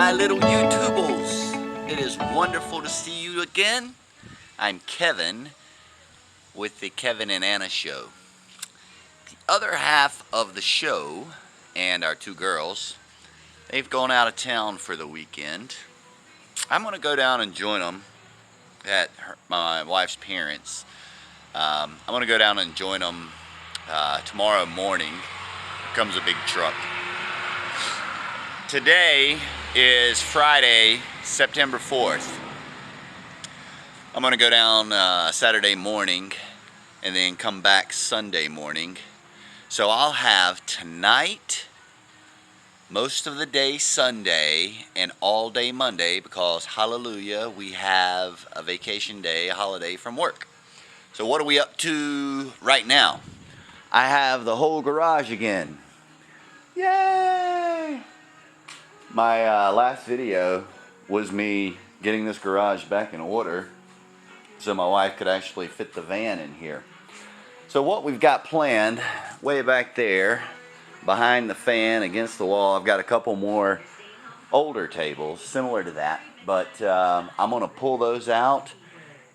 my little YouTubers. It is wonderful to see you again. I'm Kevin with the Kevin and Anna Show. The other half of the show and our two girls, they've gone out of town for the weekend. I'm going to go down and join them at my wife's parents'. I'm going to go down and join them tomorrow morning. Here comes a big truck. Today is Friday, September 4th. I'm going to go down Saturday morning and then come back Sunday morning. So I'll have tonight, most of the day Sunday, and all day Monday because, hallelujah, we have a vacation day, a holiday from work. So what are we up to right now? I have the whole garage again. Yay! My last video was me getting this garage back in order so my wife could actually fit the van in here. So what we've got planned way back there behind the fan against the wall, I've got a couple more older tables similar to that, but I'm going to pull those out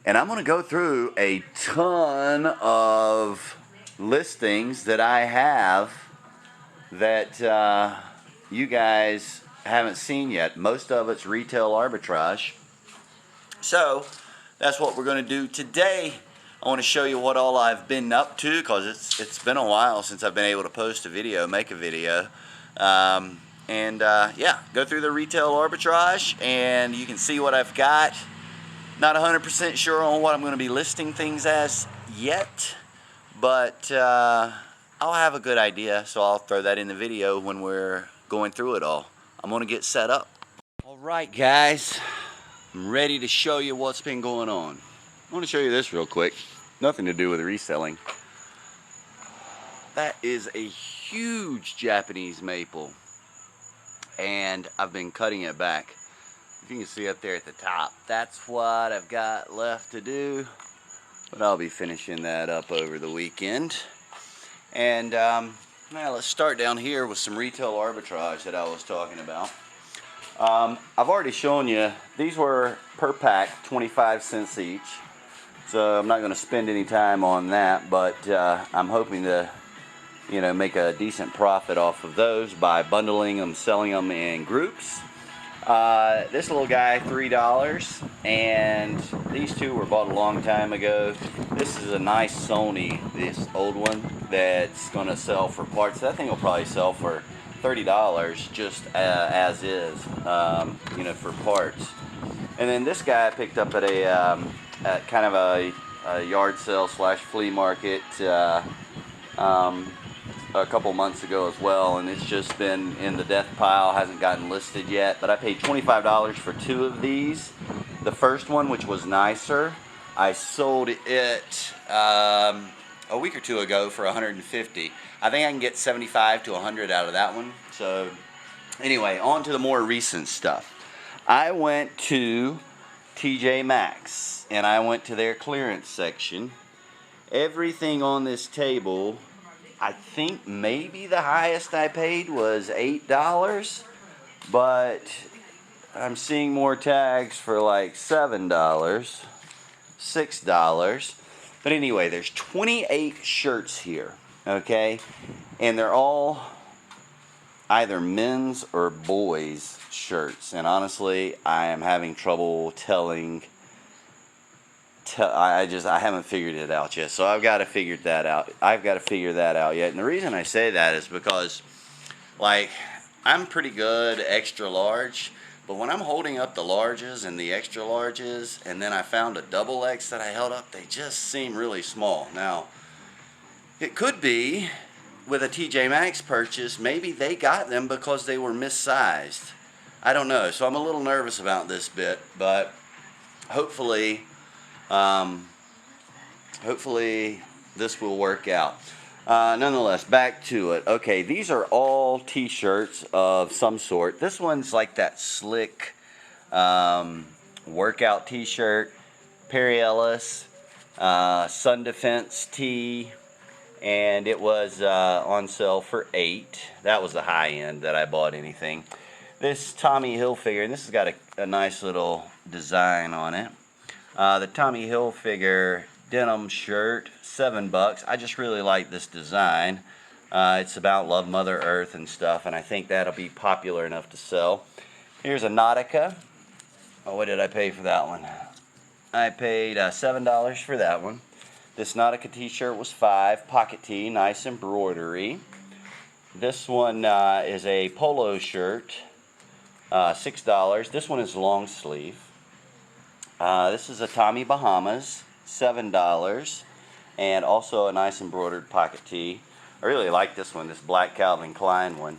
and I'm going to go through a ton of listings that I have that you guys haven't seen yet. Most of it's retail arbitrage. So that's what we're going to do today. I want to show you what all I've been up to because it's been a while since I've been able to post a video, make a video. Yeah, go through the retail arbitrage and you can see what I've got. Not 100% sure on what I'm going to be listing things as yet, but I'll have a good idea, so I'll throw that in the video when we're going through it all. I'm going to get set up. Alright guys, I'm ready to show you what's been going on. I want to show you this real quick. Nothing to do with reselling. That is a huge Japanese maple, and I've been cutting it back. If you can see up there at the top, that's what I've got left to do, but I'll be finishing that up over the weekend. And now let's start down here with some retail arbitrage that I was talking about. I've already shown you, these were per pack, 25 cents each. So I'm not going to spend any time on that, but I'm hoping to, make a decent profit off of those by bundling them, selling them in groups. This little guy, $3, and these two were bought a long time ago. This is a nice Sony, this old one, that's going to sell for parts. That thing will probably sell for $30 just as is, for parts. And then this guy I picked up at at kind of a yard sale / flea market a couple months ago as well, and it's just been in the death pile, hasn't gotten listed yet, but I paid $25 for two of these. The first one, which was nicer, I sold it a week or two ago for $150. I think I can get $75 to $100 out of that one. So anyway, on to the more recent stuff. I went to TJ Maxx and I went to their clearance section. Everything on this table, I think maybe the highest I paid was $8, but I'm seeing more tags for like $7, $6. But anyway, there's 28 shirts here, okay? And they're all either men's or boys' shirts. And honestly, I am having trouble telling. I haven't figured it out yet. So I've got to figure that out. Yet. And the reason I say that is because, I'm pretty good extra large. But when I'm holding up the larges and the extra larges, and then I found a double X that I held up, they just seem really small. Now, it could be with a TJ Maxx purchase, maybe they got them because they were missized. I don't know. So I'm a little nervous about this bit, but hopefully this will work out. Nonetheless, back to it. Okay, these are all t-shirts of some sort. This one's like that slick workout t-shirt, Perry Ellis, Sun Defense tee, and it was on sale for $8. That was the high end that I bought anything. this Tommy Hilfiger, and this has got a nice little design on it. The Tommy Hilfiger denim shirt, $7. I just really like this design. It's about Love Mother Earth and stuff, and I think that'll be popular enough to sell. Here's a Nautica. Oh, what did I pay for that one? I paid $7 for that one. This Nautica t-shirt was $5. Pocket tee, nice embroidery. This one is a polo shirt, $6. This one is long sleeve. This is a Tommy Bahamas, $7, and also a nice embroidered pocket tee. I really like this one, this black Calvin Klein one,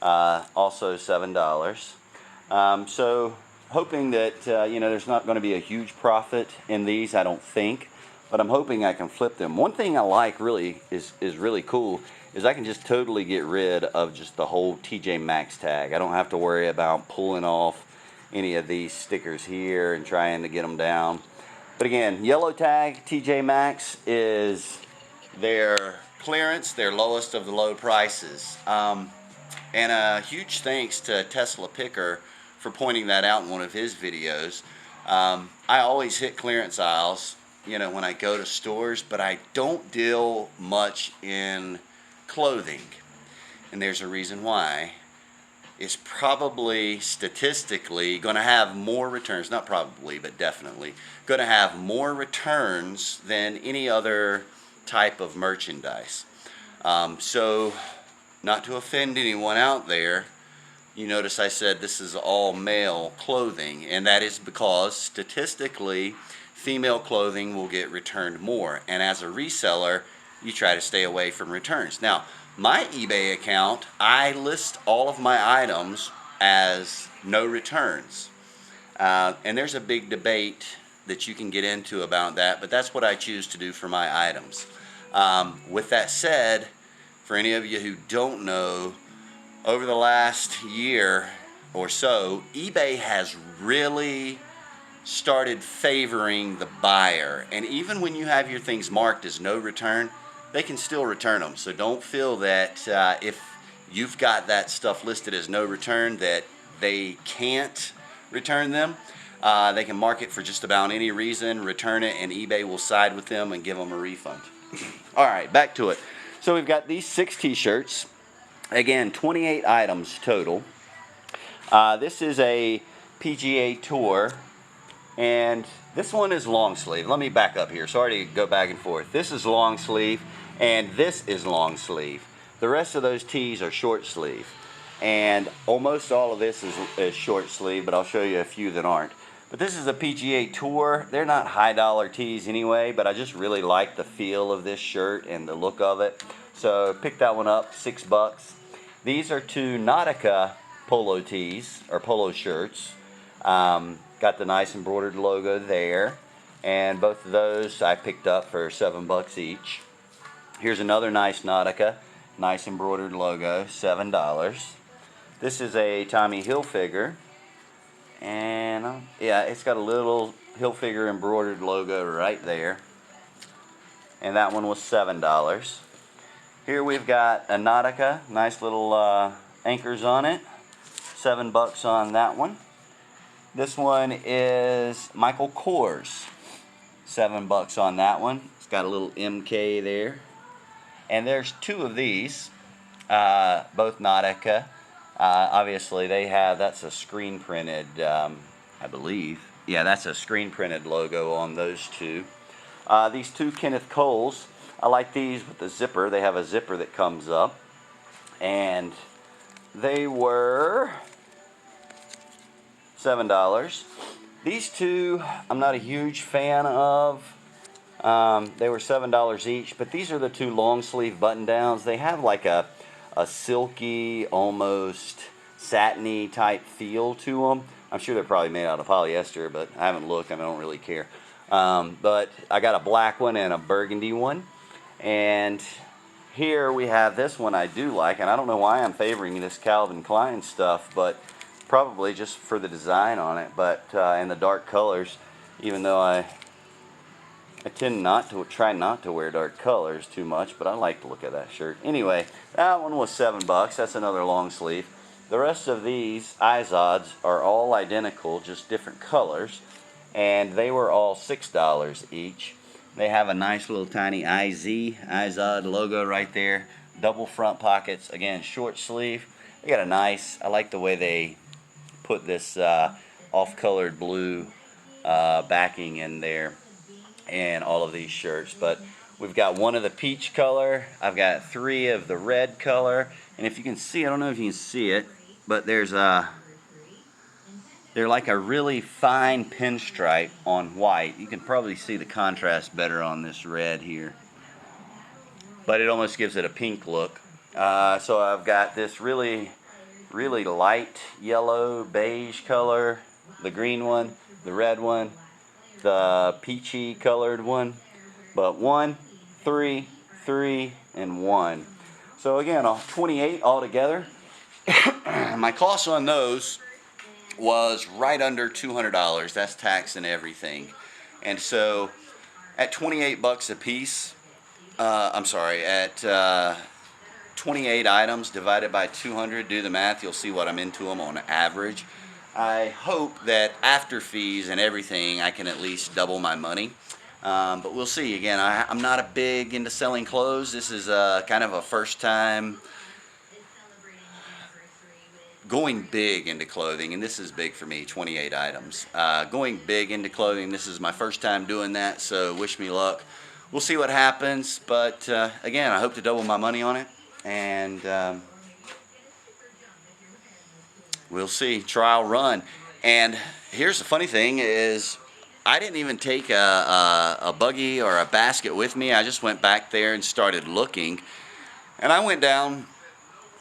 also $7. So hoping that there's not going to be a huge profit in these, I don't think, but I'm hoping I can flip them. One thing I like really is really cool is I can just totally get rid of just the whole TJ Maxx tag. I don't have to worry about pulling off any of these stickers here and trying to get them down. But again, yellow tag TJ Maxx is their clearance, their lowest of the low prices. And a huge thanks to Tesla Picker for pointing that out in one of his videos. I always hit clearance aisles, when I go to stores, but I don't deal much in clothing, and there's a reason why. It's probably statistically going to have more returns, not probably, but definitely going to have more returns than any other type of merchandise. So, not to offend anyone out there, you notice I said this is all male clothing, and that is because statistically female clothing will get returned more, and as a reseller you try to stay away from returns. Now, my eBay account, I list all of my items as no returns. And there's a big debate that you can get into about that, but that's what I choose to do for my items. With that said, for any of you who don't know, over the last year or so, eBay has really started favoring the buyer. And even when you have your things marked as no return, they can still return them. So don't feel that if you've got that stuff listed as no return that they can't return them. They can mark it for just about any reason, return it, and eBay will side with them and give them a refund. Alright, back to it. So we've got these 6 t-shirts. Again, 28 items total. This is a PGA Tour, and this one is long sleeve. Let me back up here. Sorry to go back and forth. This is long sleeve, and this is long sleeve. The rest of those tees are short sleeve, and almost all of this is short sleeve, but I'll show you a few that aren't. But this is a PGA Tour. They're not high dollar tees anyway, but I just really like the feel of this shirt and the look of it. So pick that one up, $6. These are 2 Nautica polo tees, or polo shirts. Got the nice embroidered logo there, and both of those I picked up for $7 each. Here's another nice Nautica, nice embroidered logo, $7. This is a Tommy Hilfiger, and yeah, it's got a little Hilfiger embroidered logo right there, and that one was $7. Here we've got a Nautica, nice little anchors on it, $7 on that one. This one is Michael Kors, $7 on that one. It's got a little MK there. And there's 2 of these, both Nautica. Obviously they have, that's a screen printed, I believe. Yeah, that's a screen printed logo on those 2. These 2 Kenneth Coles, I like these with the zipper. They have a zipper that comes up. And they were $7. These 2 I'm not a huge fan of. They were $7 each, but these are the 2 long sleeve button downs. They have like a silky, almost satiny type feel to them. I'm sure they're probably made out of polyester, but I haven't looked and I don't really care. But I got a black one and a burgundy one. And here we have this one I do like, and I don't know why I'm favoring this Calvin Klein stuff, but probably just for the design on it, but and the dark colors, even though I tend try not to wear dark colors too much, but I like the look of that shirt. Anyway, that one was $7. That's another long sleeve. The rest of these Izods are all identical, just different colors, and they were all $6 each. They have a nice little tiny Izod logo right there, double front pockets, again short sleeve. They got a nice, I like the way they put this off-colored blue backing in there and all of these shirts. But we've got one of the peach color, I've got 3 of the red color, and if you can see, I don't know if you can see it, but they're like a really fine pinstripe on white. You can probably see the contrast better on this red here, but it almost gives it a pink look. So I've got this really light yellow beige color, the green one, the red one, the peachy colored one, but 1, 3, 3, and 1. So again, 28 altogether. My cost on those was right under $200. That's tax and everything. And so at 28 bucks a piece, at 28 items divided by 200, do the math, you'll see what I'm into them on average. I hope that after fees and everything, I can at least double my money. But we'll see. Again, I'm not a big into selling clothes. This is kind of a first time going big into clothing, and this is big for me, 28 items. Going big into clothing, this is my first time doing that, so wish me luck. We'll see what happens, but again, I hope to double my money on it, and we'll see. Trial run. And here's the funny thing is, I didn't even take a buggy or a basket with me. I just went back there and started looking. And I went down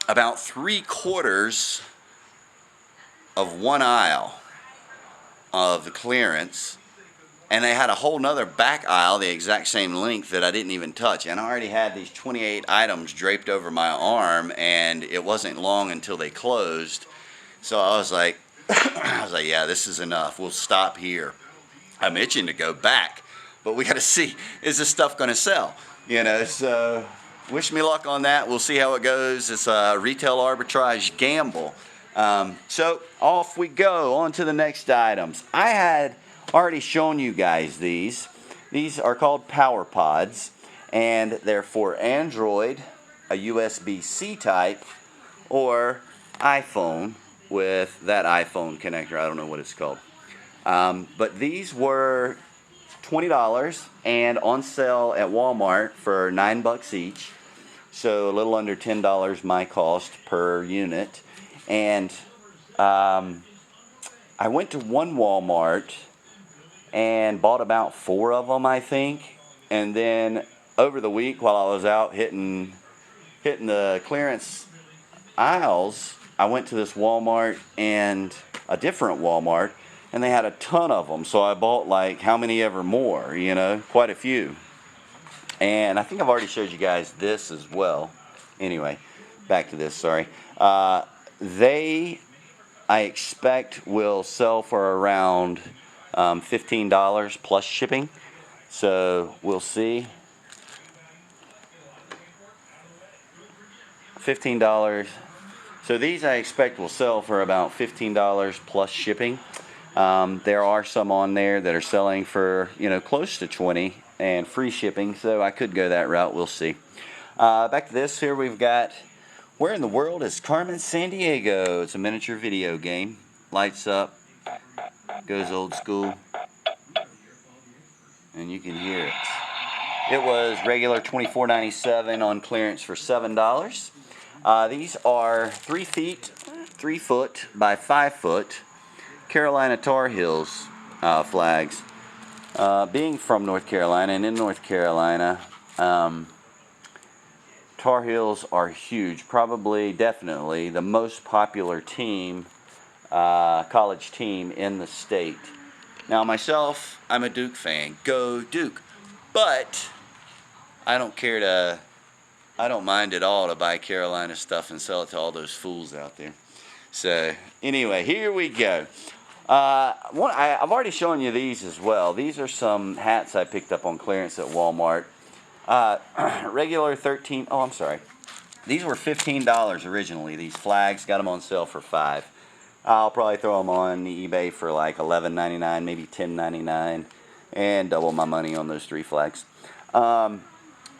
about 3/4 of one aisle of the clearance. And they had a whole nother back aisle, the exact same length, that I didn't even touch. And I already had these 28 items draped over my arm, and it wasn't long until they closed. So I was like, yeah, this is enough. We'll stop here. I'm itching to go back, but we got to see, is this stuff going to sell? You know, so wish me luck on that. We'll see how it goes. It's a retail arbitrage gamble. So off we go on to the next items. I had already shown you guys these. These are called Power Pods, and they're for Android, a USB-C type, or iPhone with that iPhone connector. I don't know what it's called. But these were $20 and on sale at Walmart for $9 each. So a little under $10 my cost per unit. And I went to one Walmart and bought about 4 of them, I think. And then over the week while I was out hitting the clearance aisles, I went to this Walmart and a different Walmart, and they had a ton of them. So I bought like how many ever more, you know, quite a few. And I think I've already showed you guys this as well. Anyway, back to this, sorry. They, I expect, will sell for around $15 plus shipping. So we'll see. $15. So these I expect will sell for about $15 plus shipping. There are some on there that are selling for, you know, close to $20 and free shipping, so I could go that route. We'll see. Back to this. Here we've got, where in the world is Carmen Sandiego? It's a miniature video game. Lights up, goes old school, and you can hear it. It was regular $24.97 on clearance for $7. These are 3 foot by 5 foot Carolina Tar Heels flags. Being from North Carolina and in North Carolina, Tar Heels are huge. Probably, definitely, the most popular team, college team in the state. Now myself, I'm a Duke fan. Go Duke! But I don't mind at all to buy Carolina stuff and sell it to all those fools out there. So anyway, here we go. I've already shown you these as well. These are some hats I picked up on clearance at Walmart. Regular 13. Oh, I'm sorry. These were $15 originally. These flags, got them on sale for $5. I'll probably throw them on eBay for like $11.99, maybe $10.99, and double my money on those 3 flags.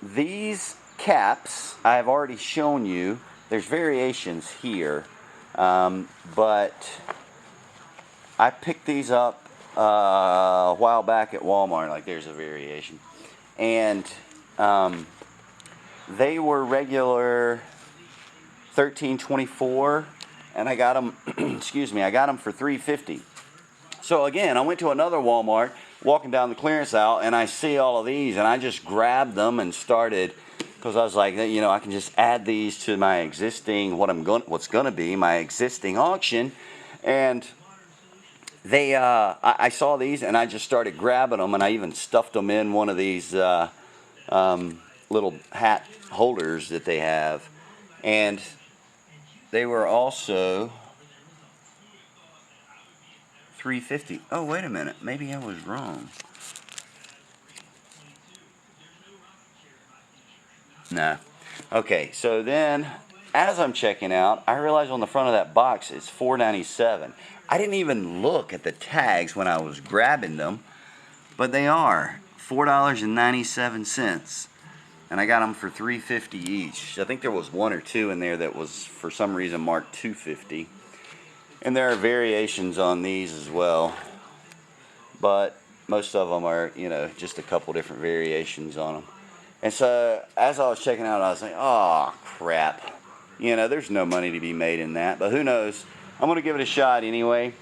These caps, I've already shown you. There's variations here, but I picked these up a while back at Walmart. Like, there's a variation, and they were regular $13.24, and I got them. Excuse me, I got them for $3.50. So again, I went to another Walmart, walking down the clearance aisle, and I see all of these, and I just grabbed them and started, because I was like, you know, I can just add these to my existing, what's going to be my existing auction. And they, I saw these, and I just started grabbing them, and I even stuffed them in one of these little hat holders that they have. And they were also $3.50. Oh, wait a minute. Maybe I was wrong. Nah. Okay, so then, as I'm checking out, I realized on the front of that box it's $4.97. I didn't even look at the tags when I was grabbing them, but they are $4.97. And I got them for $3.50 each. I think there was 1 or 2 in there that was, for some reason, marked $2.50. And there are variations on these as well, but most of them are, you know, just a couple different variations on them. And so as I was checking out, I was like, oh crap, you know, there's no money to be made in that, but who knows. I'm going to give it a shot anyway.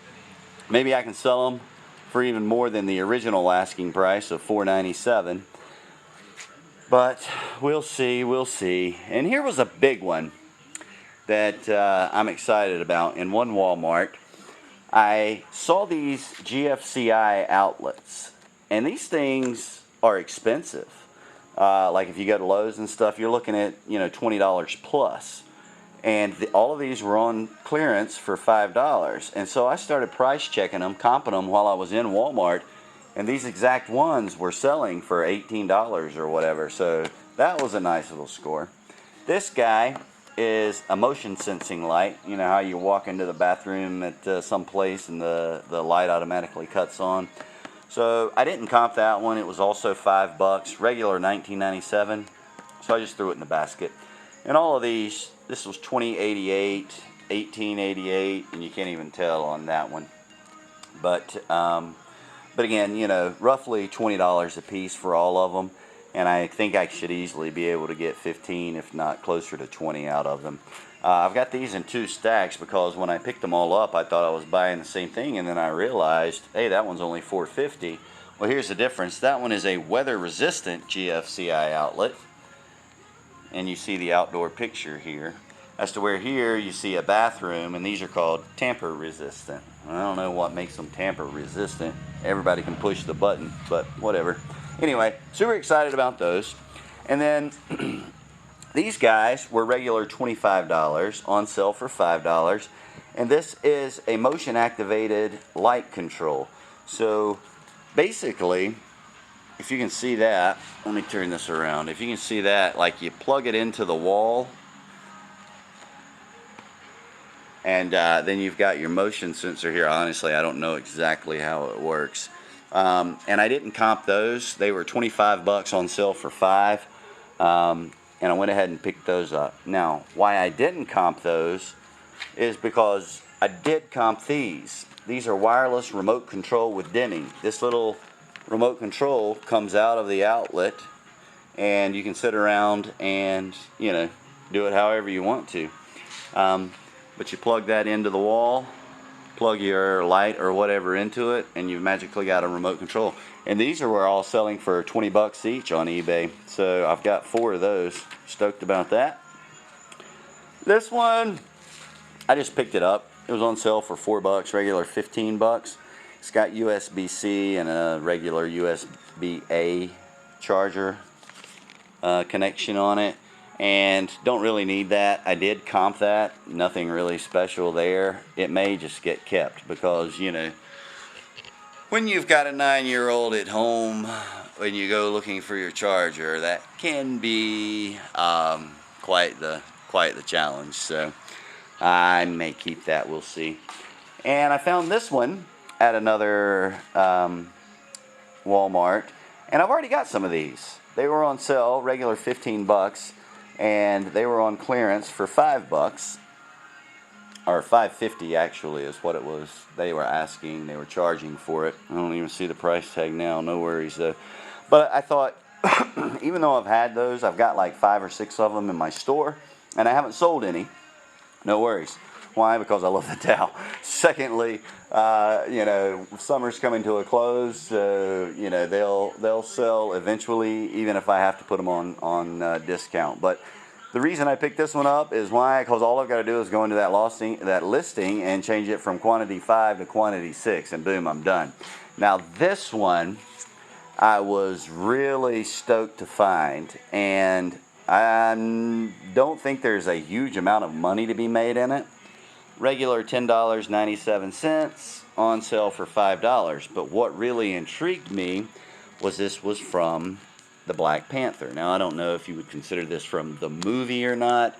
Maybe I can sell them for even more than the original asking price of $4.97, but we'll see, we'll see. And here was a big one that I'm excited about. In one Walmart, I saw these GFCI outlets, and these things are expensive. Like if you go to Lowe's and stuff, you're looking at, you know, $20 plus, and all of these were on clearance for $5. And so I started price checking them, comping them while I was in Walmart, and these exact ones were selling for $18 or whatever. So that was a nice little score. This guy is a motion sensing light. You know how you walk into the bathroom at some place and the light automatically cuts on. So I didn't comp that one. It was also $5, regular $19.97. So I just threw it in the basket. And all of these, this was $20.88, $18.88, and you can't even tell on that one. But again, you know, roughly $20 a piece for all of them. And I think I should easily be able to get 15, if not closer to 20 out of them. I've got these in 2 stacks because when I picked them all up, I thought I was buying the same thing, and then I realized, hey, that one's only $4.50. Well, here's the difference. That one is a weather-resistant GFCI outlet, and you see the outdoor picture here. As to where here you see a bathroom, and these are called tamper-resistant. I don't know what makes them tamper-resistant. Everybody can push the button, but whatever. Anyway, super excited about those. And then these guys were regular $25, on sale for $5. And this is a motion activated light control. So basically, if you can see that, let me turn this around. If you can see that, like you plug it into the wall, and then you've got your motion sensor here. Honestly, I don't know exactly how it works. And I didn't comp those. They were $25 on sale for $5. And I went ahead and picked those up. Now, why I didn't comp those is because I did comp these. These are wireless remote control with dimming. This little remote control comes out of the outlet, and you can sit around and, you know, do it however you want to. But you plug that into the wall, plug your light or whatever into it, and you've magically got a remote control. And these are all selling for $20 each on eBay. So I've got 4 of those. Stoked about that. This one, I just picked it up. It was on sale for $4, regular $15. It's got USB-C and a regular USB-A charger connection on it. And don't really need that. I did comp that. Nothing really special there. It may just get kept because, you know, when you've got a 9-year-old at home, when you go looking for your charger, that can be quite the quite the challenge. So I may keep that, we'll see. And I found this one at another Walmart, and I've already got some of these. They were on sale, regular 15 bucks, and they were on clearance for $5, or $5.50 actually is what it was. They were asking, they were charging for it. I don't even see the price tag now, no worries though. But I thought, even though I've had those, I've got like 5 or 6 of them in my store, and I haven't sold any. No worries. Why? Because I love the towel. Secondly, you know, summer's coming to a close, so you know they'll sell eventually, even if I have to put them on discount. But the reason I picked this one up is why? Because all I've got to do is go into that listing and change it from quantity 5 to quantity 6, and boom, I'm done. Now this one, I was really stoked to find, and I don't think there's a huge amount of money to be made in it. Regular $10.97, on sale for $5. But what really intrigued me was this was from the Black Panther. Now I don't know if you would consider this from the movie or not,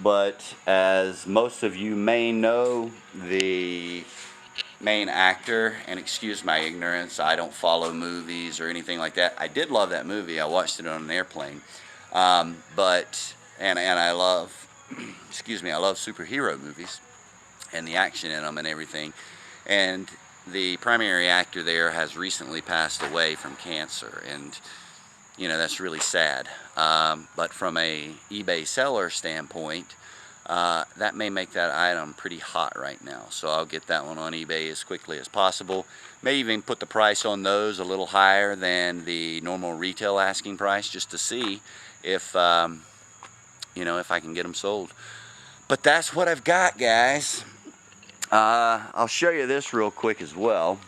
but as most of you may know, the main actor, and excuse my ignorance, I don't follow movies or anything like that. I did love that movie. I watched it on an airplane. And I love, excuse me, I love superhero movies and the action in them and everything. And the primary actor there has recently passed away from cancer, and you know that's really sad. But from a eBay seller standpoint, that may make that item pretty hot right now. So I'll get that one on eBay as quickly as possible. May even put the price on those a little higher than the normal retail asking price, just to see if you know, if I can get them sold. But that's what I've got, guys. I'll show you this real quick as well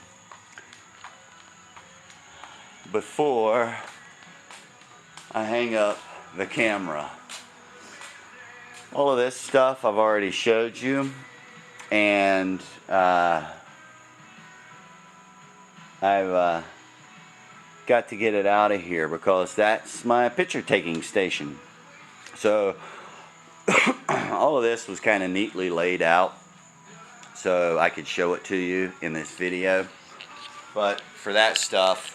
before I hang up the camera. All of this stuff I've already showed you, and I've got to get it out of here because that's my picture taking station. So all of this was kind of neatly laid out so I could show it to you in this video. But for that stuff,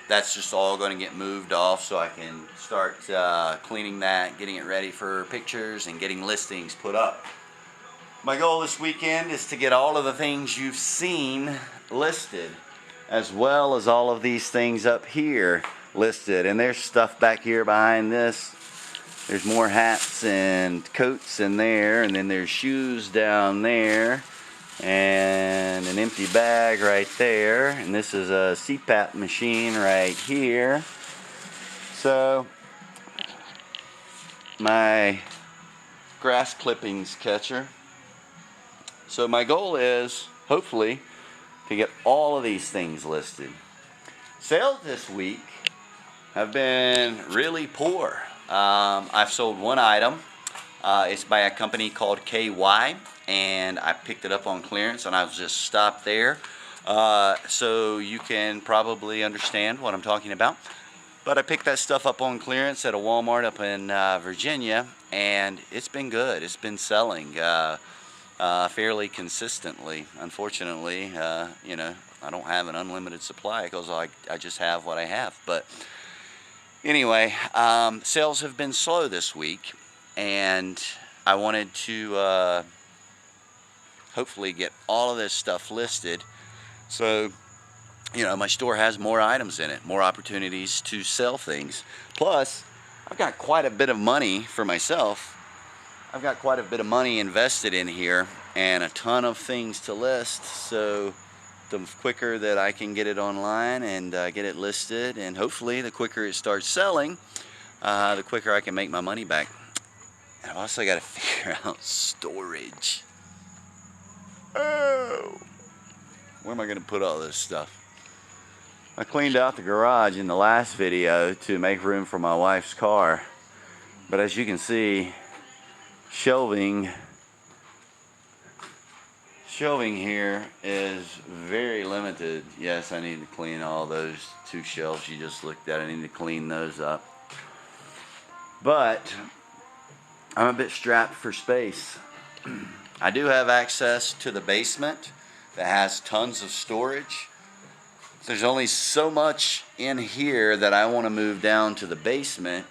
that's just all going to get moved off so I can start cleaning that, getting it ready for pictures and getting listings put up. My goal this weekend is to get all of the things you've seen listed, as well as all of these things up here listed. And there's stuff back here behind this. There's more hats and coats in there, and then there's shoes down there, and an empty bag right there, and this is a CPAP machine right here. So my grass clippings catcher. So my goal is hopefully to get all of these things listed. Sales this week have been really poor. I've sold one item. It's by a company called KY, and I picked it up on clearance, and I was just stopped there. So you can probably understand what I'm talking about. But I picked that stuff up on clearance at a Walmart up in Virginia, and it's been good. It's been selling fairly consistently. Unfortunately, you know, I don't have an unlimited supply because I just have what I have. But anyway, sales have been slow this week, and I wanted to hopefully get all of this stuff listed so, you know, my store has more items in it, more opportunities to sell things. Plus, I've got quite a bit of money for myself. I've got quite a bit of money invested in here and a ton of things to list, so the quicker that I can get it online and get it listed, and hopefully the quicker it starts selling, the quicker I can make my money back. And I've also got to figure out storage. Oh, where am I going to put all this stuff? I cleaned out the garage in the last video to make room for my wife's car, but as you can see, shelving here is very limited. Yes, I need to clean all those 2 shelves you just looked at. I need to clean those up. But I'm a bit strapped for space. I do have access to the basement that has tons of storage. There's only so much in here that I want to move down to the basement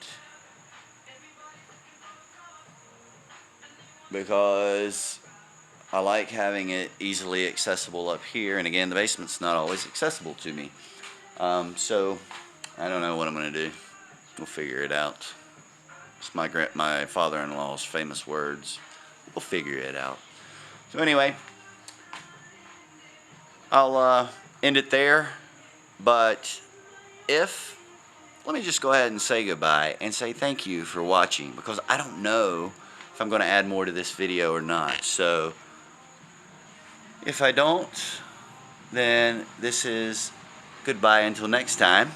because I like having it easily accessible up here. And again, the basement's not always accessible to me. So I don't know what I'm going to do. We'll figure it out. It's my father-in-law's famous words. We'll figure it out. So anyway, I'll end it there. But let me just go ahead and say goodbye and say thank you for watching, because I don't know if I'm going to add more to this video or not. So if I don't, then this is goodbye until next time.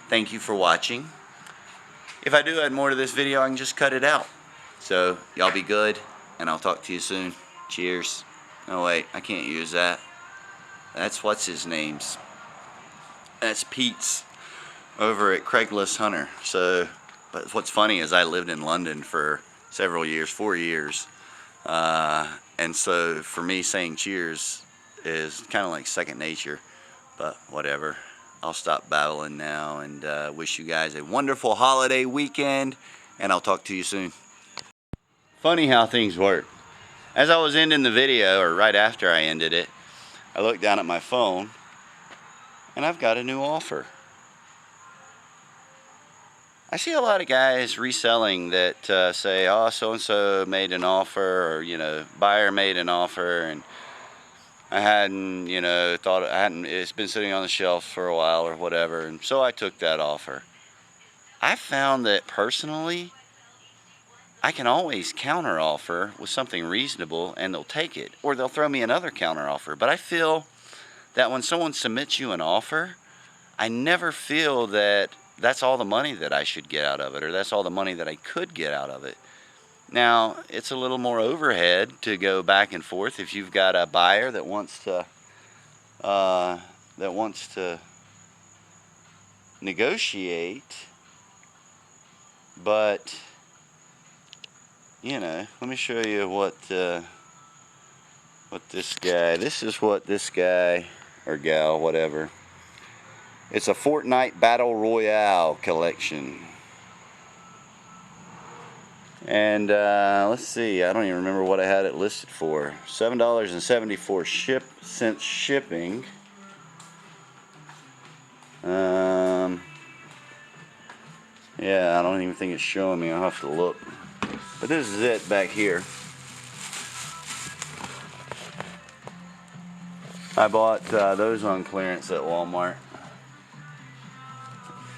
Thank you for watching. If I do add more to this video, I can just cut it out. So y'all be good, and I'll talk to you soon. Cheers. Oh wait, I can't use that. That's what's his name's. That's Pete's over at Craigslist Hunter. So, but what's funny is I lived in London for several years, 4 years. And so for me, saying cheers is kind of like second nature, but whatever. I'll stop babbling now and wish you guys a wonderful holiday weekend, and I'll talk to you soon. Funny how things work. As I was ending the video, or right after I ended it, I looked down at my phone, and I've got a new offer. I see a lot of guys reselling that say, oh, so-and-so made an offer, or, you know, buyer made an offer, and I hadn't, you know, it's been sitting on the shelf for a while or whatever, and so I took that offer. I found that personally, I can always counter offer with something reasonable and they'll take it, or they'll throw me another counter offer. But I feel that when someone submits you an offer, I never feel that that's all the money that I should get out of it, or that's all the money that I could get out of it. Now, it's a little more overhead to go back and forth if you've got a buyer that wants to negotiate. But you know, let me show you what this guy. This is what this guy or gal, whatever. It's a Fortnite Battle Royale collection. And let's see, I don't even remember what I had it listed for. $7.74 shipping. Yeah, I don't even think it's showing me. I'll have to look. But this is it back here. I bought those on clearance at Walmart.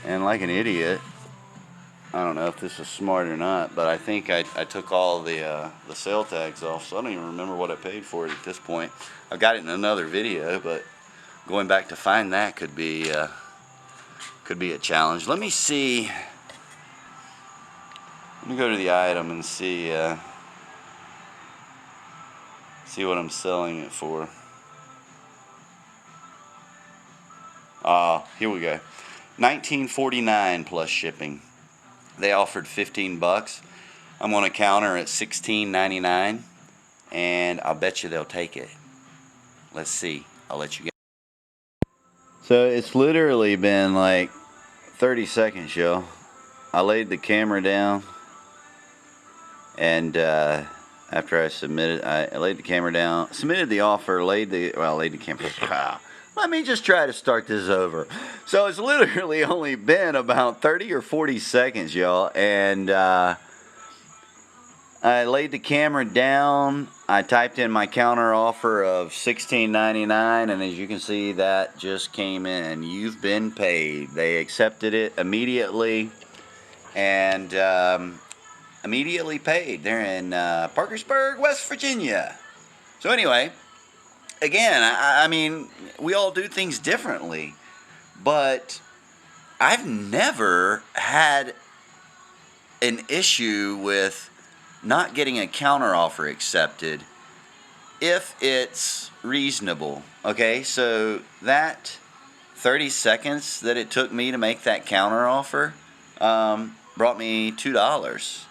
And like an idiot, I don't know if this is smart or not, but I think I took all the sale tags off, so I don't even remember what I paid for it at this point. I've got it in another video, but going back to find that could be a challenge. Let me see. Let me go to the item and see what I'm selling it for. Here we go. $19.49 plus shipping. They offered $15. I'm on a counter at $16.99, and I'll bet you they'll take it. Let's see. I'll let you go. So it's literally been like 30 seconds, y'all. I laid the camera down, and after I submitted, I laid the camera down, submitted the offer, laid the camera. Let me just try to start this over. So it's literally only been about 30 or 40 seconds, y'all. And I laid the camera down. I typed in my counter offer of $16.99. And as you can see, that just came in. You've been paid. They accepted it immediately. And immediately paid. They're in Parkersburg, West Virginia. So anyway, again, I mean, we all do things differently, but I've never had an issue with not getting a counteroffer accepted if it's reasonable. Okay, so that 30 seconds that it took me to make that counteroffer brought me $2.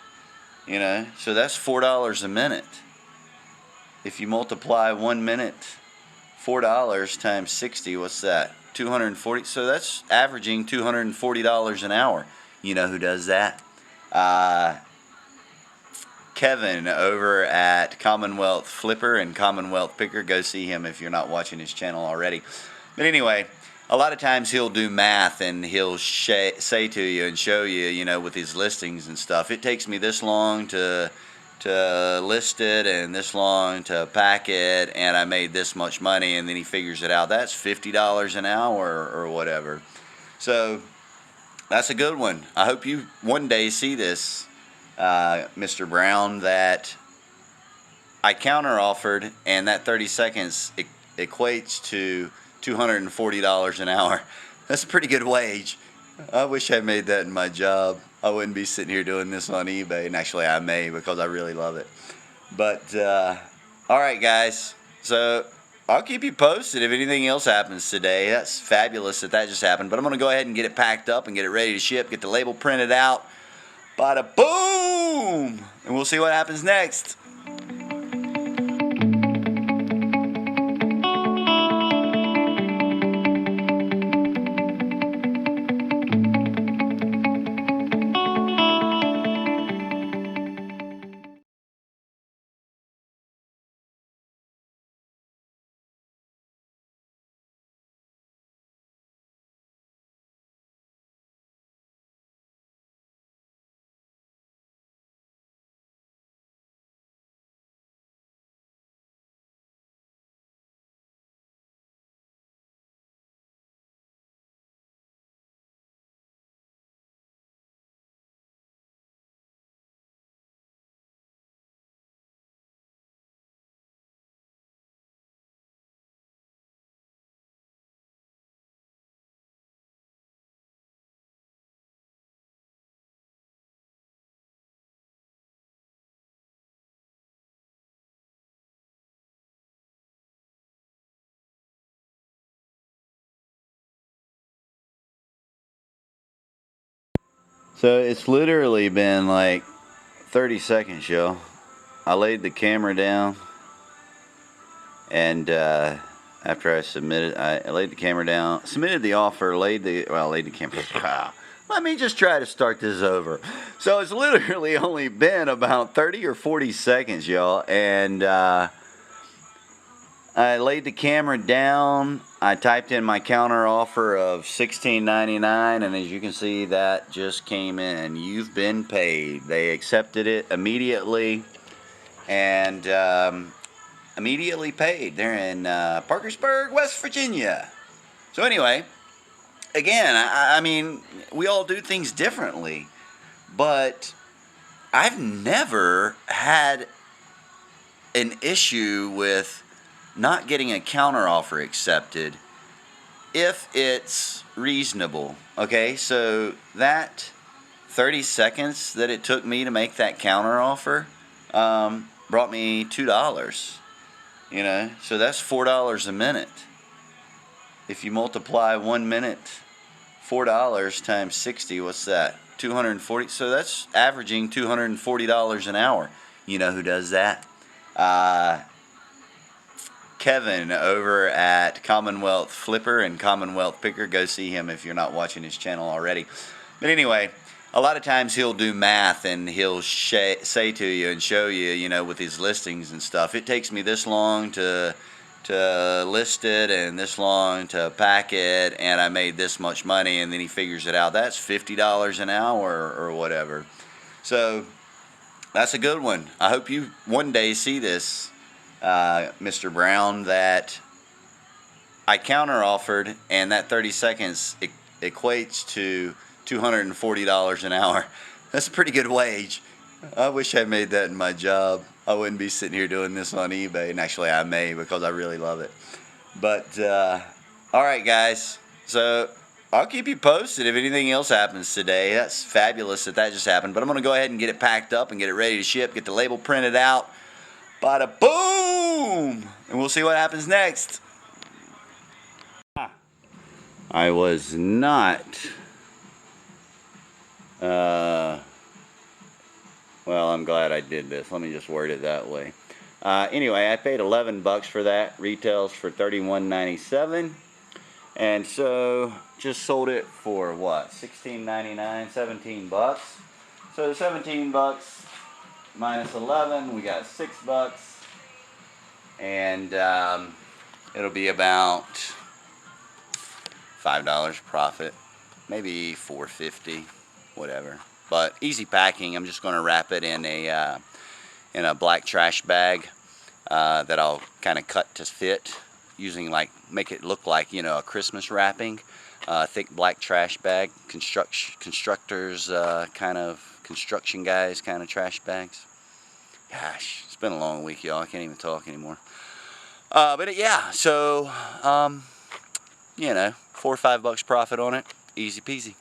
You know, so that's $4 a minute. If you multiply 1 minute, $4 times 60, what's that? 240. So that's averaging $240 an hour. You know who does that? Kevin over at Commonwealth Flipper and Commonwealth Picker. Go see him if you're not watching his channel already. But anyway, a lot of times he'll do math and he'll say to you and show you, you know, with his listings and stuff, it takes me this long to list it and this long to pack it, and I made this much money, and then he figures it out. That's $50 an hour or whatever. So that's a good one. I hope you one day see this, Mr. Brown, that I counter offered, and that 30 seconds equates to $240 an hour. That's a pretty good wage. I wish I made that in my job. I wouldn't be sitting here doing this on eBay, and actually I may, because I really love it. But all right, guys, so I'll keep you posted if anything else happens today. That's fabulous that just happened, but I'm going to go ahead and get it packed up and get it ready to ship, get the label printed out. Bada boom! And we'll see what happens next. So it's literally been like 30 seconds, y'all. I laid the camera down, and after I submitted, I laid the camera down, submitted the offer, laid the camera. Let me just try to start this over. So it's literally only been about 30 or 40 seconds, y'all, and I laid the camera down. I typed in my counter offer of $16.99, and as you can see, that just came in. You've been paid. They accepted it immediately, and immediately paid. They're in Parkersburg, West Virginia. So anyway, again, I mean, we all do things differently, but I've never had an issue with not getting a counteroffer accepted if it's reasonable. Okay, so that 30 seconds that it took me to make that counteroffer brought me $2. You know, so that's $4 a minute. If you multiply 1 minute, $4 times 60, what's that? 240. So that's averaging $240 an hour. You know who does that? Kevin over at Commonwealth Flipper and Commonwealth Picker. Go see him if you're not watching his channel already. But anyway, a lot of times he'll do math and he'll say to you and show you, you know, with his listings and stuff, it takes me this long to list it and this long to pack it, and I made this much money, and then he figures it out. That's $50 an hour or whatever. So that's a good one. I hope you one day see this, Mr. Brown, that I counter offered, and that 30 seconds equates to $240 an hour. That's a pretty good wage. I wish I made that in my job. I wouldn't be sitting here doing this on eBay, and actually I may, because I really love it. But all right, guys, so I'll keep you posted if anything else happens today. That's fabulous that just happened, but I'm going to go ahead and get it packed up and get it ready to ship, get the label printed out. Bada boom! And we'll see what happens next. I was not, well, Well, I'm glad I did this. Let me just word it that way. Anyway, I paid 11 bucks for that. Retails for $31.97. And so just sold it for what? $16.99, 17 bucks. So 17 bucks minus 11, we got 6 bucks. And it'll be about $5 profit, maybe $4.50, whatever. But easy packing. I'm just going to wrap it in a black trash bag that I'll kind of cut to fit, using make it look like, you know, a Christmas wrapping. Thick black trash bag, constructors kind of construction guys kind of trash bags. Gosh, it's been a long week, y'all. I can't even talk anymore. But yeah, so you know, $4 or $5 profit on it, easy peasy.